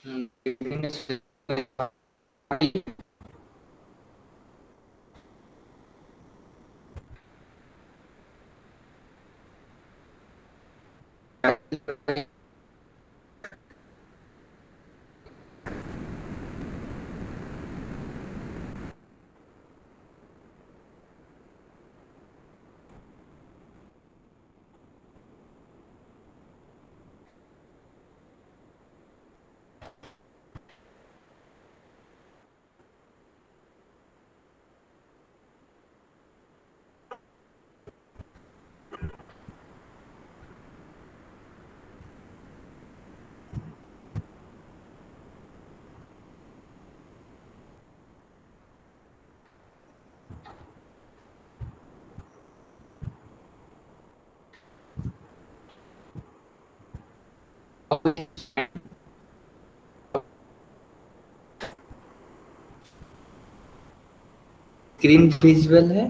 Screen visual है।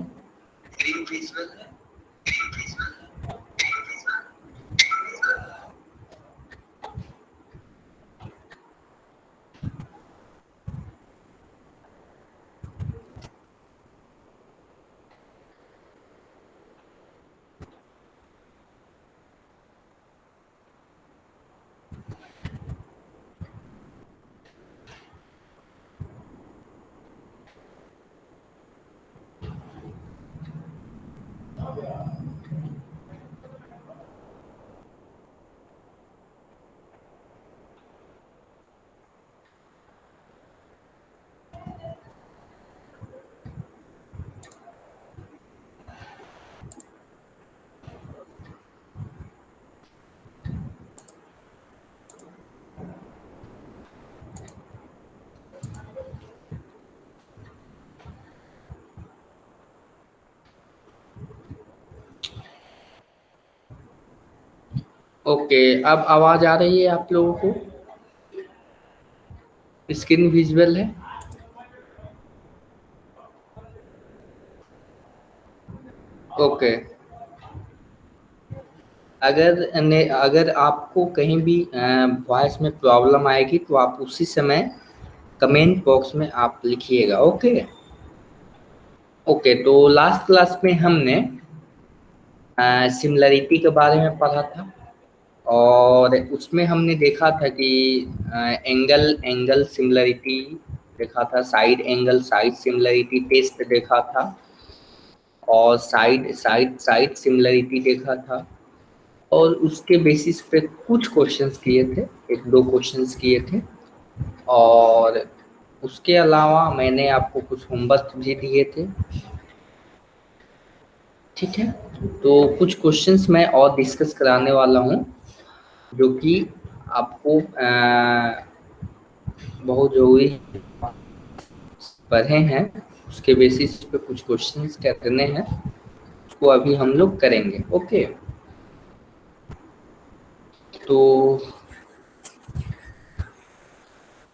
Okay, अब आवाज आ रही है आप लोगों को? स्क्रीन विजुअल है। ओके। अगर आपको कहीं भी वॉइस में प्रॉब्लम आएगी तो आप उसी समय कमेंट बॉक्स में आप लिखिएगा। ओके। ओके, तो लास्ट क्लास में हमने सिमिलरिटी के बारे में पढ़ा था, और उसमें हमने देखा था कि एंगल एंगल सिमिलरिटी देखा था, side angle side similarity test देखा था, और साइड साइड साइड सिमिलरिटी देखा था। और उसके बेसिस पे कुछ क्वेश्चंस किए थे, एक दो क्वेश्चंस किए थे, और उसके अलावा मैंने आपको कुछ होमवर्क भी दिए थे। ठीक है, तो कुछ क्वेश्चंस मैं और डिस्कस कराने वाला हूँ, जो कि आपको बहुत ज़रूरी पढ़े हैं, उसके बेसिस पे कुछ क्वेश्चंस करने हैं, उसको अभी हम लोग करेंगे। ओके, तो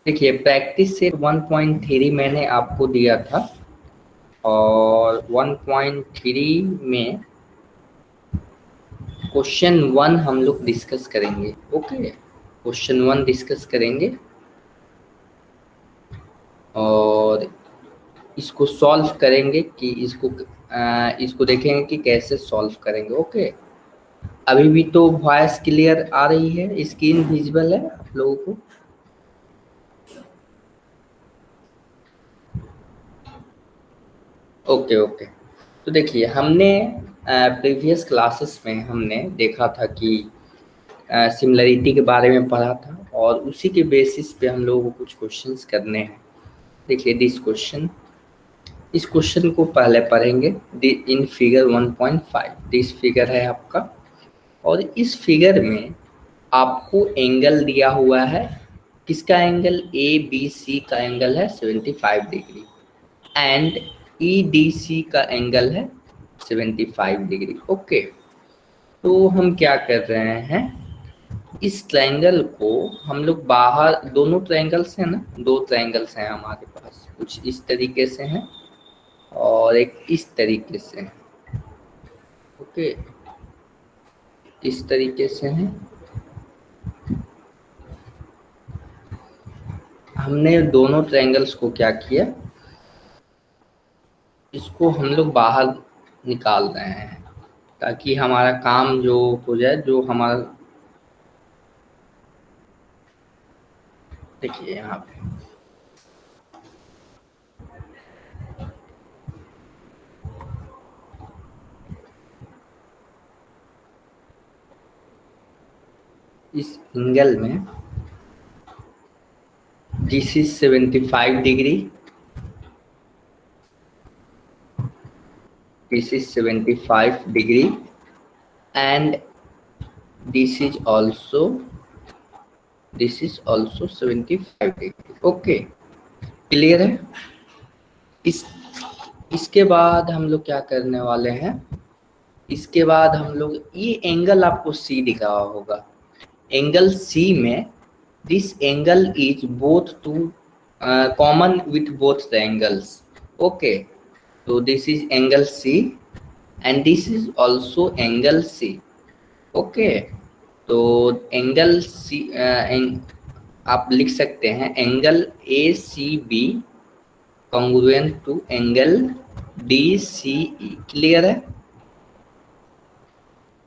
देखिए, प्रैक्टिस सेट 1.3 मैंने आपको दिया था, और 1.3 में क्वेश्चन 1 हम लोग डिस्कस करेंगे। ओके, क्वेश्चन 1 डिस्कस करेंगे, और इसको सॉल्व करेंगे कि इसको देखेंगे कि कैसे सॉल्व करेंगे। ओके, अभी भी तो वॉइस क्लियर आ रही है, स्क्रीन विजिबल है आप लोगों को? ओके ओके, तो देखिए, हमने प्रीवियस क्लासेस में हमने देखा था कि सिमिलरिटी के बारे में पढ़ा था, और उसी के बेसिस पे हम लोगों को कुछ क्वेश्चंस करने हैं। देखिए, इस क्वेश्चन को पहले पढ़ेंगे। इन फिगर 1.5 दिस फिगर है आपका, और इस फिगर में आपको एंगल दिया हुआ है। किसका एंगल? ए बी सी का एंगल है 75 डिग्री, एंड ई डी सी का एंगल है 75 डिग्री। ओके, तो हम क्या कर रहे हैं, इस ट्रायंगल को हम लोग बाहर, दोनों ट्रायंगल्स हैं ना, दो ट्रायंगल्स हैं हमारे पास, कुछ इस तरीके से हैं और एक इस तरीके से है। ओके, इस तरीके से हैं, हमने दोनों ट्रायंगल्स को क्या किया, इसको हम लोग बाहर निकाल रहे हैं ताकि हमारा काम जो हो जाए, जो हमारा देखिए यहाँ पे इस एंगल में this is 75 degree, this is 75 degree and this is also 75 degree। Okay, clear है। इस इसके बाद हम लोग क्या करने वाले हैं, इसके बाद हम लोग ये एंगल आपको सी दिख रहा होगा, एंगल सी में this angle is both to common with both the angles. Okay, so this is angle C and this is also angle C। Okay, तो एंगल C आप लिख सकते हैं angle ACB congruent to angle DCE। Clear है,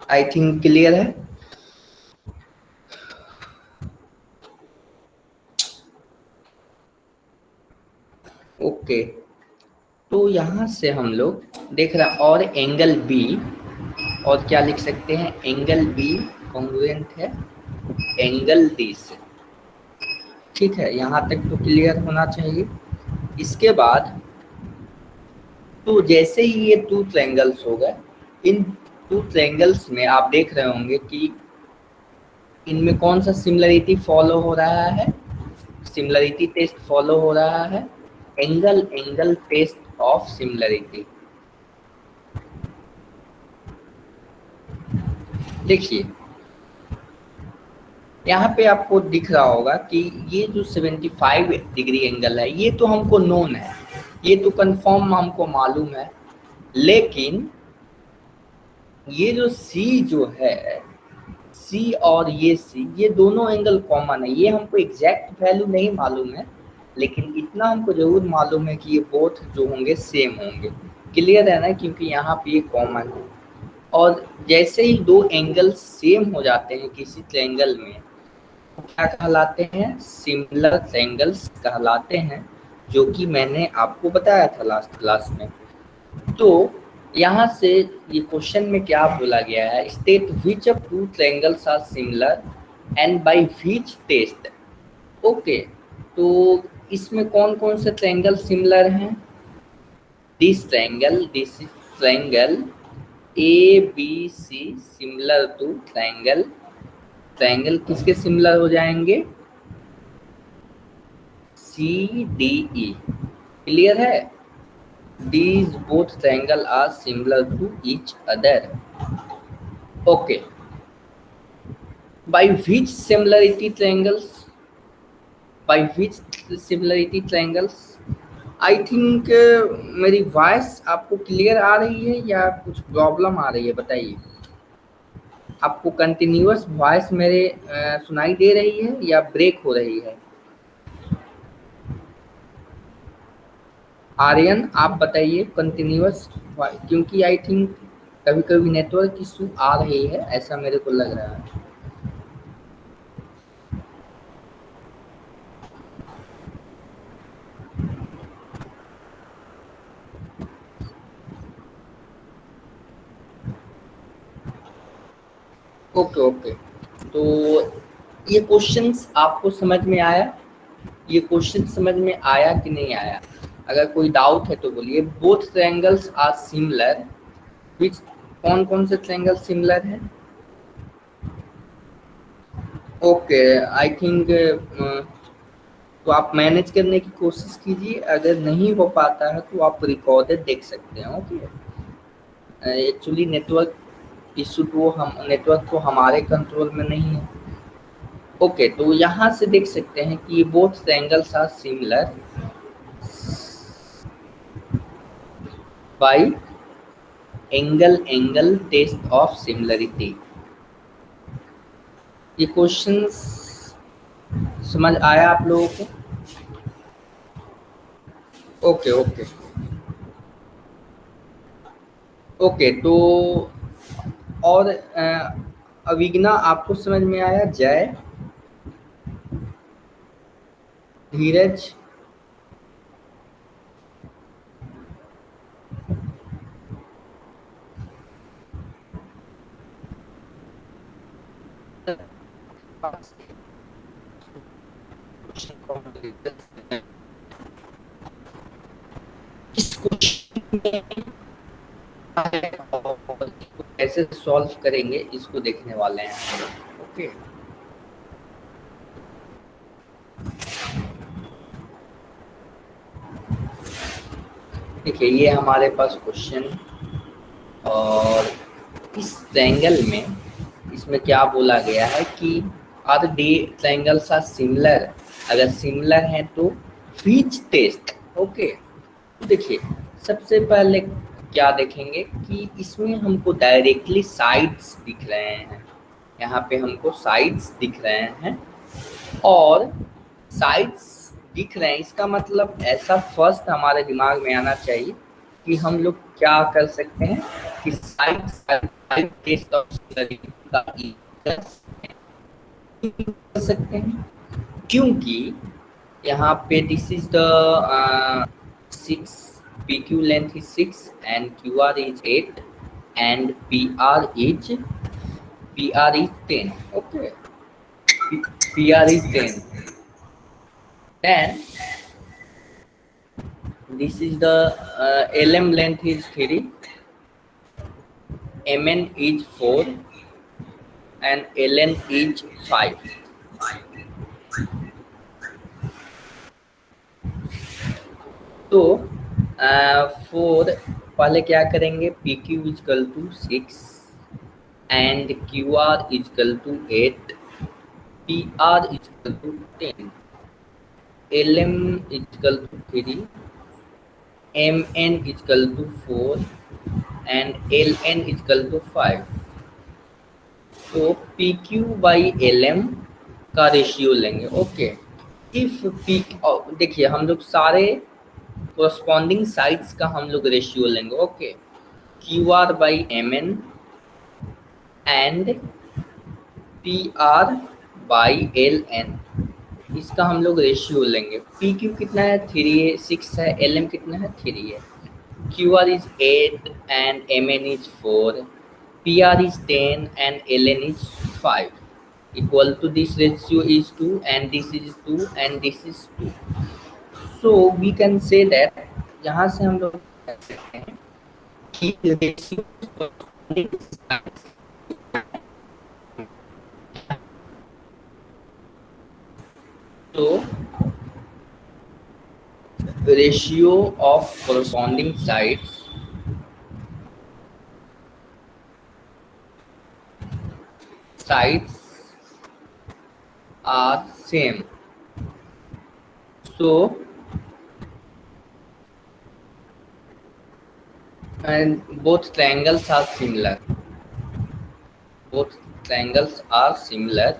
I think clear है। Okay, तो यहाँ से हम लोग देख रहे हैं, और एंगल बी, और क्या लिख सकते हैं, एंगल बी कॉन्ग्रुएंट है एंगल डी से। ठीक है, यहाँ तक तो क्लियर होना चाहिए। इसके बाद तो जैसे ही ये टू ट्रायंगल्स हो गए, इन टू ट्रायंगल्स में आप देख रहे होंगे कि इनमें कौन सा सिमिलरिटी फॉलो हो रहा है, सिमिलरिटी टेस्ट फॉलो हो रहा है, angle angle test of similarity. देखिए यहाँ पे आपको दिख रहा होगा कि ये जो 75 डिग्री एंगल है ये तो हमको नोन है, ये तो कंफर्म हमको मालूम है, लेकिन ये जो C जो है, C और ये C, ये दोनों एंगल कॉमन है। ये हमको एग्जैक्ट वैल्यू नहीं मालूम है, लेकिन इतना हमको जरूर मालूम है कि ये बोथ जो होंगे सेम होंगे। क्लियर है ना, क्योंकि यहाँ पे ये कॉमन है। और जैसे ही दो एंगल सेम हो जाते हैं किसी ट्रायंगल में, क्या कहलाते हैं, सिमिलर ट्रायंगल्स कहलाते हैं, जो कि मैंने आपको बताया था लास्ट क्लास में। तो यहाँ से ये क्वेश्चन में क्या बोला गया है, state which of two triangles are similar and by which test. Okay, तो इसमें कौन कौन से ट्रायंगल सिमिलर हैं, this triangle ABC similar to triangle किसके सिमिलर हो जाएंगे, CDE। क्लियर है, these both triangle are similar to each other। okay, by which similarity triangles, I think मेरी वॉइस आपको क्लियर आ रही है या कुछ प्रॉब्लम आ रही है, बताइए। आपको कंटिन्यूअस वॉइस मेरे सुनाई दे रही है या ब्रेक हो रही है? आर्यन आप बताइए कंटिन्यूअस, क्योंकि आई थिंक कभी कभी नेटवर्क इशू आ रही है, ऐसा मेरे को लग रहा है। ओके ओके, तो ये क्वेश्चंस आपको समझ में आया, ये क्वेश्चन समझ में आया कि नहीं आया? अगर कोई डाउट है तो बोलिए। बोथ ट्रायंगल्स आर सिमिलर, विच कौन कौन से ट्रायंगल सिमिलर है? ओके, आई थिंक तो आप मैनेज करने की कोशिश कीजिए, अगर नहीं हो पाता है तो आप रिकॉर्डेड देख सकते हैं। ओके, एक्चुअली नेटवर्क इशू तो हमारे कंट्रोल में नहीं है। ओके, तो यहाँ से देख सकते हैं कि ये both triangles are similar by angle test of similarity. ये क्वेश्चन समझ आया आप लोगों को? Okay okay okay. तो और अविग्ना आपको समझ में आया? जय, धीरज, इस क्वेश्चन में है और कैसे सॉल्व करेंगे इसको देखने वाले हैं। ओके, देखिए ये हमारे पास क्वेश्चन, और इस ट्रायंगल में इसमें क्या बोला गया है कि are the triangles are similar, अगर सिमिलर है तो फ्रीज टेस्ट। ओके, तो देखिए सबसे पहले क्या देखेंगे कि इसमें हमको डायरेक्टली साइड्स दिख रहे हैं, यहाँ पे हमको साइड्स दिख रहे हैं, और साइड्स दिख रहे हैं इसका मतलब ऐसा फर्स्ट हमारे दिमाग में आना चाहिए कि हम लोग क्या कर सकते हैं कि साइड टेस्ट ऑफ सिमिलरिटी का कर सकते हैं, क्योंकि यहाँ पे this is the 6, PQ length is 6 and QR is 8 and PR is 10. Okay, PR is 10. Then this is the LM length is 3, MN is 4 and LN is 5. तो four पहले क्या करेंगे, PQ is equal to 6 and QR is equal to 8, PR is equal to 10, LM is equal to 3, MN is equal to 4 and LN is equal to 5। तो PQ by LM का ratio लेंगे। Okay, if P, देखिए हम लोग सारे कोरस्पॉन्डिंग साइड्स का हम लोग रेशियो लेंगे। Okay, QR by MN and PR by LN, इसका हम लोग रेशियो लेंगे। PQ कितना है, 3 है, 6 है, LM कितना है, 3 है, QR is 8 and MN is 4, PR is 10 and LN is 5, equal to this ratio is 2 and this is 2 and this is 2। So we can say that यहाँ से हम लोग कह सकते हैं कि ratio तो ratio of corresponding sides are same, so and both triangles are similar, both triangles are similar।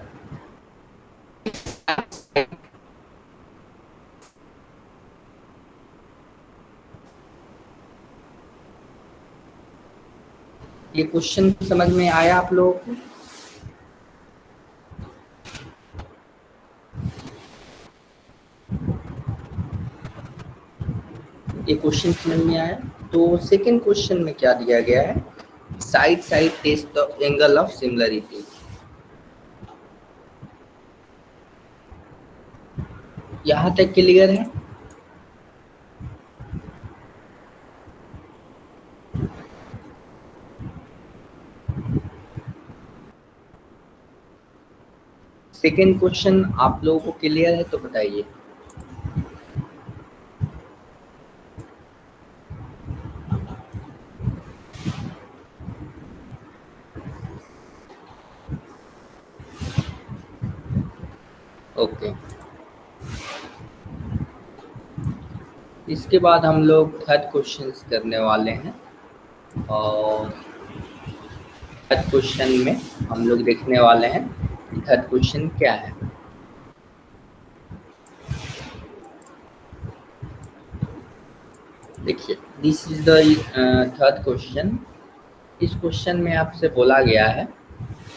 ये क्वेश्चन समझ में आया आप लोगों को? ये क्वेश्चन समझ में आया? तो सेकंड क्वेश्चन में क्या दिया गया है, side test the angle of similarity. यहाँ तक क्लियर है? सेकंड क्वेश्चन आप लोगों को क्लियर है तो बताइए। ओके, इसके बाद हम लोग थर्ड क्वेश्चन करने वाले हैं, और थर्ड क्वेश्चन में हम लोग देखने वाले हैं थर्ड क्वेश्चन क्या है। देखिए, this is the third question. इस क्वेश्चन में आपसे बोला गया है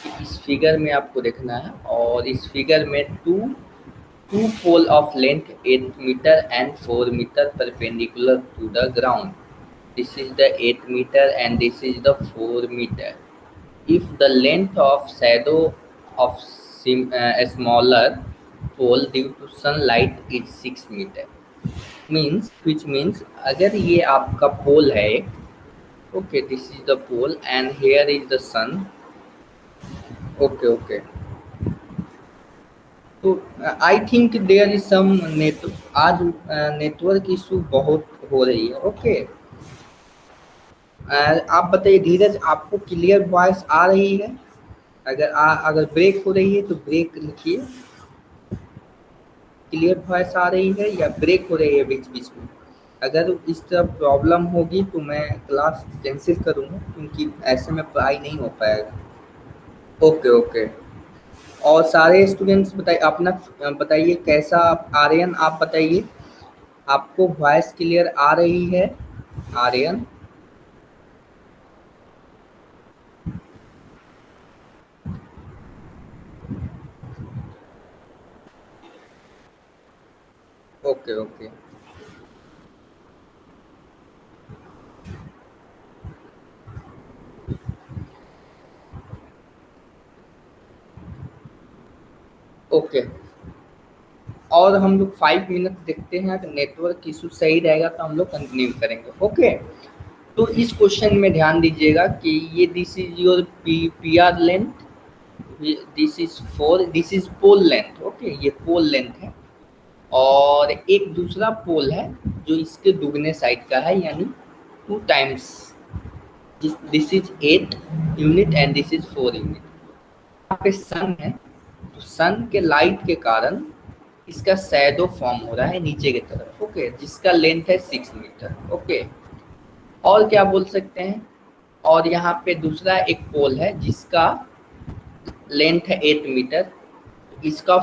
कि इस फिगर में आपको देखना है, और इस फिगर में two pole of length 8 metre and 4 metre perpendicular to the ground. This is the 8 meter and this is the 4 meter. If the length of shadow of a smaller pole due to sunlight is 6 meter, which means अगर ये आपका पोल है, okay, this is the pole and here is the sun, okay, okay. तो I think there is some net, आज network issue बहुत हो रही है, ओके। आप बताइए धीरज, आपको क्लियर वॉइस आ रही है? अगर ब्रेक हो रही है तो ब्रेक लिखिए। क्लियर वॉइस आ रही है या ब्रेक हो रही है बीच बीच में? अगर इस तरह प्रॉब्लम होगी तो मैं क्लास कैंसिल करूँगा, क्योंकि ऐसे में पढ़ाई नहीं हो पाएगा। Okay okay. और सारे स्टूडेंट्स बताइए अपना, बताइए कैसा। आर्यन आप बताइए, आपको वॉइस क्लियर आ रही है? आर्यन? Okay okay okay. और हम लोग 5 मिनट देखते हैं, अगर नेटवर्क इशू सही रहेगा तो हम लोग कंटिन्यू करेंगे, ओके। तो इस क्वेश्चन में ध्यान दीजिएगा कि ये this is your P R length, this is pole length, okay, ये पोल लेंथ है। और एक दूसरा पोल है जो इसके दुगने साइड का है, यानी 2 times. This is 8 unit and this is 4 unit. यहाँ पे सन है, तो सन के लाइट के कारण इसका शैडो फॉर्म हो रहा है नीचे की तरफ, ओके, जिसका लेंथ है 6 मीटर, ओके। और क्या बोल सकते हैं? और यहाँ पे दूसरा एक पोल है जिसका लेंथ है 8 मीटर। इसका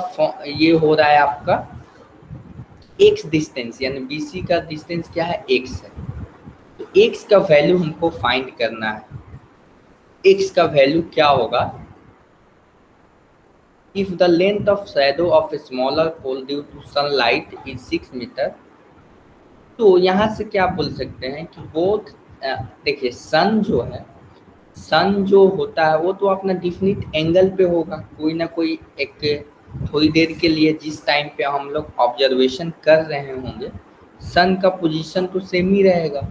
ये हो रहा है आपका एक्स डिस्टेंस, यानी बीसी का डिस्टेंस क्या है? एक्स है। तो एक्स का वैल्यू हमको फाइंड करना है। एक्स का वैल्यू क्या होगा? If the length of shadow of a smaller pole due to sunlight is 6 metre, तो यहाँ से क्या बोल सकते हैं कि बोथ, देखिए सन जो है, सन जो होता है वो तो अपना डिफिनिट एंगल पे होगा, कोई ना कोई एक, थोड़ी देर के लिए जिस टाइम पे हम लोग ऑब्जर्वेशन कर रहे होंगे, सन का पोजीशन तो सेम ही रहेगा,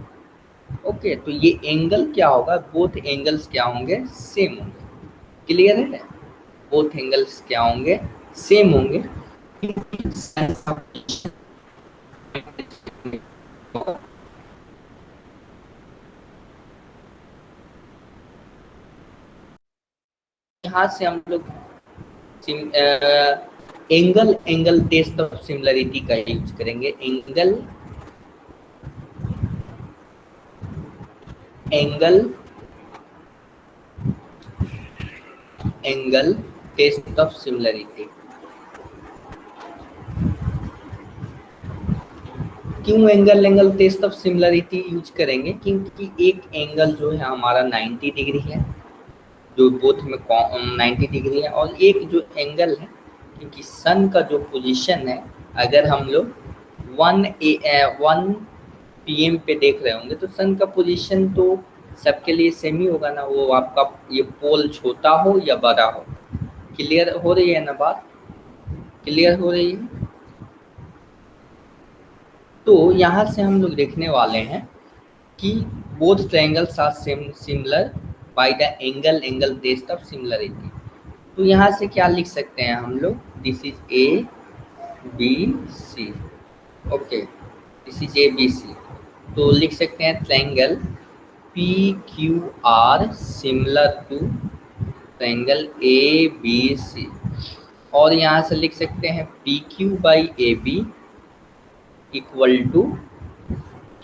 ओके। तो ये एंगल क्या होगा? बोथ एंगल्स क्या होंगे? सेम होंगे। क्लियर है? बोथ एंगल्स क्या होंगे? सेम होंगे। यहाँ से हम लोग angle angle test of similarity का यूज करेंगे। Angle angle angle test of similarity. क्यों angle angle test of similarity use करेंगे? क्योंकि एक एंगल जो है हमारा 90 डिग्री है, जो बोथ में 90 डिग्री है, और एक जो एंगल है, क्योंकि सन का जो पोजीशन है, अगर हम लोग 1 PM पे देख रहे होंगे तो सन का पोजीशन तो सबके लिए सेम ही होगा ना, वो आपका ये पोल छोटा हो या बड़ा हो। क्लियर हो रही है ना बात? क्लियर हो रही है? तो यहाँ से हम लोग देखने वाले हैं कि both triangles are similar by the angle angle test of similarity. तो यहाँ से क्या लिख सकते हैं हम लोग? This is A B C, okay, this is A B C. तो लिख सकते हैं triangle P Q R similar to triangle A B C. और यहाँ से लिख सकते हैं P Q by A B equal to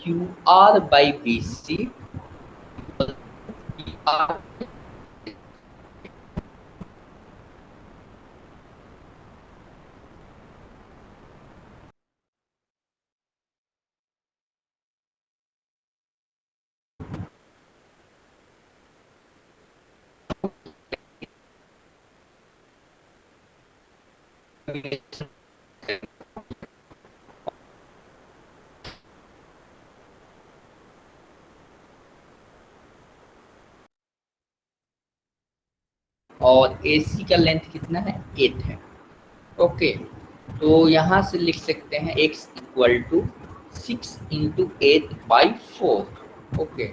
Q R by B C और AC का लेंथ कितना है, 8 है। ओके, तो यहाँ से लिख सकते हैं x equal to 6 into 8/4। Okay,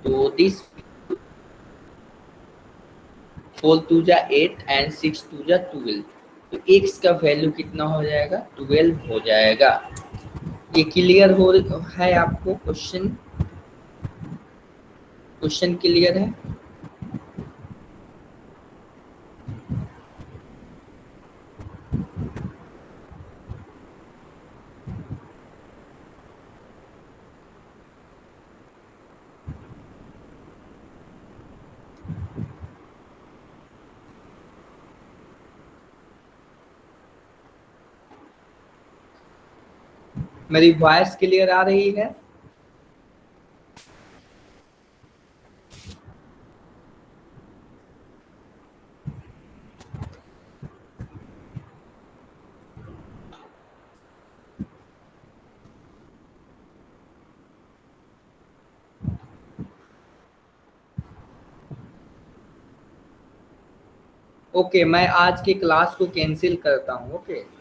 तो दिस 4 टू जा 8 एंड 6 टू जा 12, तो x का वैल्यू कितना हो जाएगा, 12 हो जाएगा। ये क्लियर हो है आपको, क्वेश्चन क्वेश्चन क्लियर है? मेरी वॉइस क्लियर आ रही है? ओके, मैं आज की क्लास को कैंसिल करता हूँ। ओके।